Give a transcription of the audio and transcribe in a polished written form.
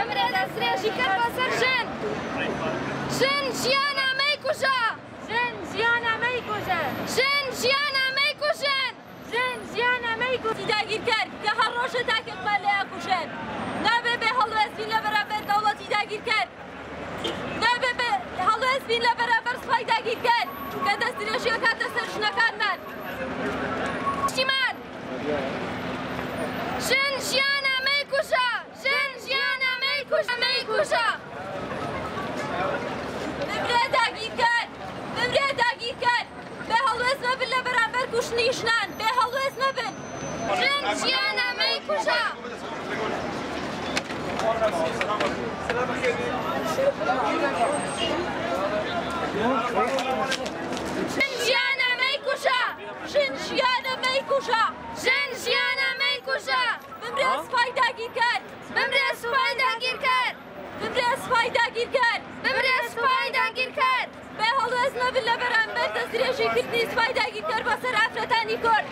بمرێ دەستێژی کرد بەسەر ژن ژیانە مەیکوژە ژیانە مەیکوژە ژیانە مەیکوژن ژیانە مەیکوژ داگیر کرد کە هەر ڕۆژە تاکێکمان لێ ئەکوژێن نابێ بێ هەڵوێستین لە بەرامبەر دەوڵەتی داگیر کرد نابێ بێ هەڵوێستین لە بەرامبەر سوپای داگیر کرد کە دەستێژیە کاتە سەر ژنەکانمان شتیمان ژن ژیانە مەیکوژە ژیانە مەیکوژە بمرێ داگیر کرد بمرێ داگیر کرد بێ هەڵوێست مەبن لە بەرامبەر کوشتنی ژنان بێ هەڵوێست مەبن ژن ژیانە مەیکوژە ژیانە مەیکوژە ژیانە مەیکوژە ژیانە مەیکوژە بمرێ سوپای داگیر کرد بمرێ سوپای داگیر کرد بمرێ سوپای داگیر کرد بمرێ سوپای داگیر کرد بێ هەڵوێست مەبن لە بەرامبەر دەستدرێژیکردنی سوپای داگیر کرد بەسەر ئافرەتانی کورد